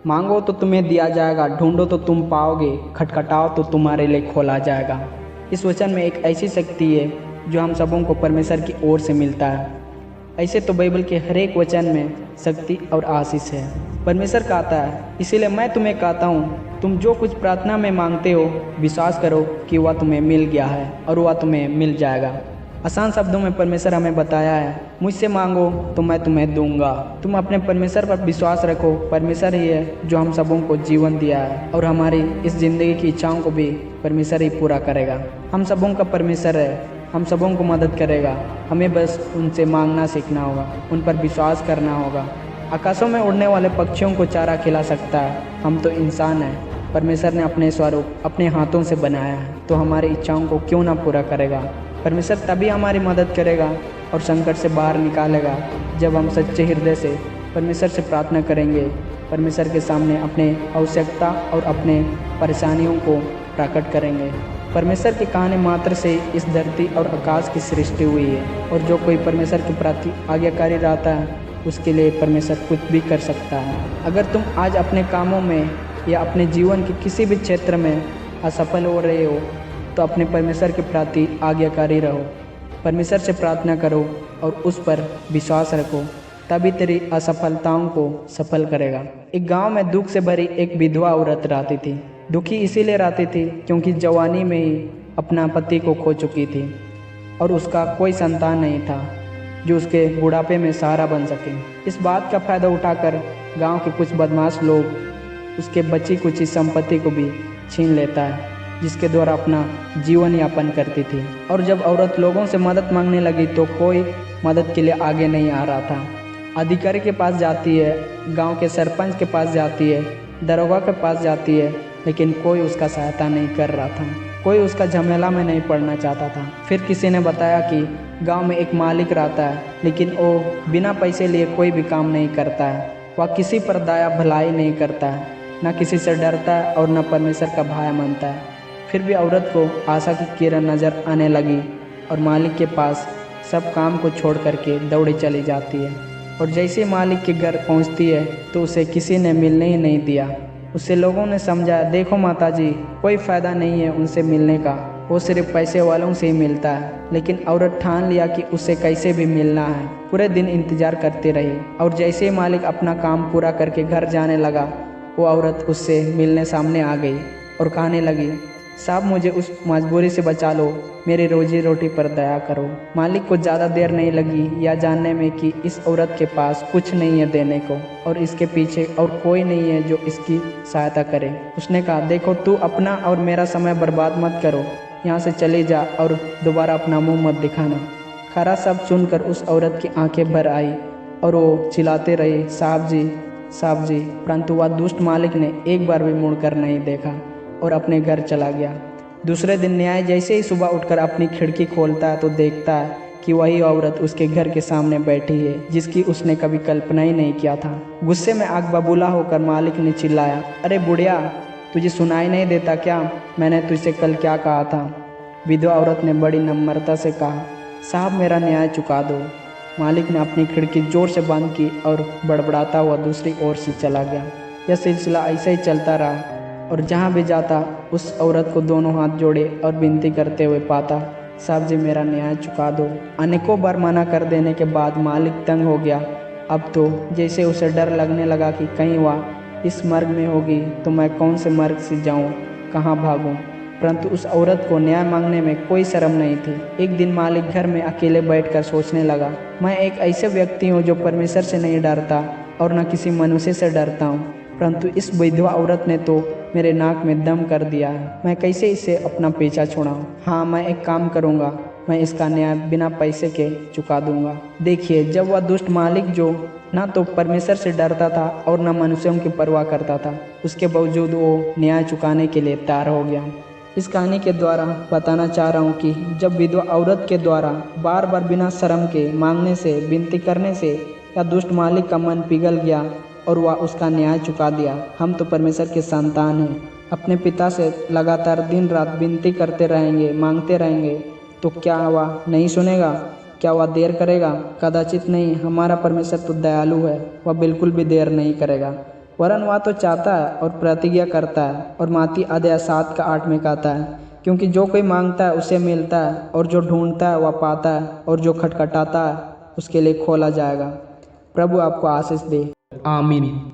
मांगो तो तुम्हें दिया जाएगा, ढूंढो तो तुम पाओगे, खटखटाओ तो तुम्हारे लिए खोला जाएगा। इस वचन में एक ऐसी शक्ति है जो हम सबों को परमेश्वर की ओर से मिलता है। ऐसे तो बाइबल के हर एक वचन में शक्ति और आशीष है। परमेश्वर कहता है, इसीलिए मैं तुम्हें कहता हूँ, तुम जो कुछ प्रार्थना में मांगते हो विश्वास करो कि वह तुम्हें मिल गया है और वह तुम्हें मिल जाएगा। आसान शब्दों में परमेश्वर हमें बताया है, मुझसे मांगो तो मैं तुम्हें दूंगा। तुम अपने परमेश्वर पर विश्वास रखो। परमेश्वर ही है जो हम सबों को जीवन दिया है और हमारी इस जिंदगी की इच्छाओं को भी परमेश्वर ही पूरा करेगा। हम सबों का परमेश्वर है, हम सबों को मदद करेगा। हमें बस उनसे मांगना सीखना होगा, उन पर विश्वास करना होगा। आकाशों में उड़ने वाले पक्षियों को चारा खिला सकता है, हम तो इंसान हैं। परमेश्वर ने अपने स्वरूप अपने हाथों से बनाया है, तो हमारी इच्छाओं को क्यों ना पूरा करेगा। परमेश्वर तभी हमारी मदद करेगा और संकट से बाहर निकालेगा जब हम सच्चे हृदय से परमेश्वर से प्रार्थना करेंगे। परमेश्वर के सामने अपने आवश्यकता और अपने परेशानियों को प्रकट करेंगे। परमेश्वर की कहानी मात्र से इस धरती और आकाश की सृष्टि हुई है, और जो कोई परमेश्वर के प्रति आज्ञाकारी रहता है उसके लिए परमेश्वर कुछ भी कर सकता है। अगर तुम आज अपने कामों में या अपने जीवन के किसी भी क्षेत्र में असफल हो रहे हो तो अपने परमेश्वर के प्रति आज्ञाकारी रहो। परमेश्वर से प्रार्थना करो और उस पर विश्वास रखो, तभी तेरी असफलताओं को सफल करेगा। एक गांव में दुख से भरी एक विधवा औरत रहती थी। दुखी इसीलिए रहती थी क्योंकि जवानी में ही अपना पति को खो चुकी थी और उसका कोई संतान नहीं था जो उसके बुढ़ापे में सहारा बन सके। इस बात का फायदा उठाकर गांव के कुछ बदमाश लोग उसके बची कुची संपत्ति को भी छीन लेता है, जिसके द्वारा अपना जीवन यापन करती थी। और जब औरत लोगों से मदद मांगने लगी तो कोई मदद के लिए आगे नहीं आ रहा था। अधिकारी के पास जाती है, गांव के सरपंच के पास जाती है, दरोगा के पास जाती है, लेकिन कोई उसका सहायता नहीं कर रहा था। कोई उसका झमेला में नहीं पड़ना चाहता था। फिर किसी ने बताया कि गांव में एक मालिक रहता है, लेकिन वो बिना पैसे लिए कोई भी काम नहीं करता है। वह किसी पर दया भलाई नहीं करता है, न किसी से डरता है और न परमेश्वर का भय मानता है। फिर भी औरत को आशा की किरण नज़र आने लगी और मालिक के पास सब काम को छोड़ करके दौड़ी चली जाती है। और जैसे मालिक के घर पहुंचती है तो उसे किसी ने मिलने ही नहीं दिया। उससे लोगों ने समझा, देखो माताजी, कोई फ़ायदा नहीं है उनसे मिलने का, वो सिर्फ पैसे वालों से ही मिलता है। लेकिन औरत ठान लिया कि उसे कैसे भी मिलना है। पूरे दिन इंतजार करती रही और जैसे ही मालिक अपना काम पूरा करके घर जाने लगा, वो औरत उससे मिलने सामने आ गई और कहने लगी, साहब मुझे उस मजबूरी से बचा लो, मेरी रोजी रोटी पर दया करो। मालिक को ज़्यादा देर नहीं लगी यह जानने में कि इस औरत के पास कुछ नहीं है देने को और इसके पीछे और कोई नहीं है जो इसकी सहायता करे। उसने कहा, देखो तू अपना और मेरा समय बर्बाद मत करो, यहाँ से चली जा और दोबारा अपना मुंह मत दिखाना। खरा शब्द सुनकर उस औरत की आंखें भर आई और वो चिल्लाते रही, साहब जी, साहब जी। परंतु वह दुष्ट मालिक ने एक बार भी मुड़कर नहीं देखा और अपने घर चला गया। दूसरे दिन न्याय जैसे ही सुबह उठकर अपनी खिड़की खोलता है तो देखता है कि वही औरत उसके घर के सामने बैठी है, जिसकी उसने कभी कल्पना ही नहीं किया था। गुस्से में आग बबूला होकर मालिक ने चिल्लाया, अरे बुढ़िया, तुझे सुनाई नहीं देता क्या? मैंने तुझसे कल क्या कहा था? विधवा औरत ने बड़ी नम्रता से कहा, साहब मेरा न्याय चुका दो। मालिक ने अपनी खिड़की जोर से बंद की और बड़बड़ाता हुआ दूसरी ओर से चला गया। यह सिलसिला ऐसे ही चलता रहा और जहाँ भी जाता उस औरत को दोनों हाथ जोड़े और विनती करते हुए पाता, साहब जी मेरा न्याय चुका दो। अनेकों बार मना कर देने के बाद मालिक तंग हो गया। अब तो जैसे उसे डर लगने लगा कि कहीं वह इस मर्ग में होगी तो मैं कौन से मर्ग से जाऊँ, कहाँ भागूँ। परंतु उस औरत को न्याय मांगने में कोई शर्म नहीं थी। एक दिन मालिक घर में अकेले बैठकर सोचने लगा, मैं एक ऐसे व्यक्ति हूँ जो परमेश्वर से नहीं डरता और न किसी मनुष्य से डरता हूँ, परंतु इस विधवा औरत ने तो मेरे नाक में दम कर दिया है। मैं कैसे इसे अपना पीछा छुड़ाऊं? हाँ, मैं एक काम करूंगा, मैं इसका न्याय बिना पैसे के चुका दूंगा। देखिए, जब वह दुष्ट मालिक जो ना तो परमेश्वर से डरता था और न मनुष्यों की परवाह करता था, उसके बावजूद वो न्याय चुकाने के लिए तैयार हो गया। इस कहानी के द्वारा बताना चाह रहा हूँ कि जब विधवा औरत के द्वारा बार बार बिना शर्म के मांगने से, विनती करने से या दुष्ट मालिक का मन पिघल गया और वह उसका न्याय चुका दिया। हम तो परमेश्वर के संतान हैं, अपने पिता से लगातार दिन रात विनती करते रहेंगे, मांगते रहेंगे, तो क्या वह नहीं सुनेगा? क्या वह देर करेगा? कदाचित नहीं। हमारा परमेश्वर तो दयालु है, वह बिल्कुल भी देर नहीं करेगा। वरन वह तो चाहता है और प्रतिज्ञा करता है, और माती अध्याय 7 का 8 में कहता है, क्योंकि जो कोई मांगता है उसे मिलता है, और जो ढूंढता है वह पाता है, और जो खटखटाता है उसके लिए खोला जाएगा। प्रभु आपको आशीष दे। आमीन।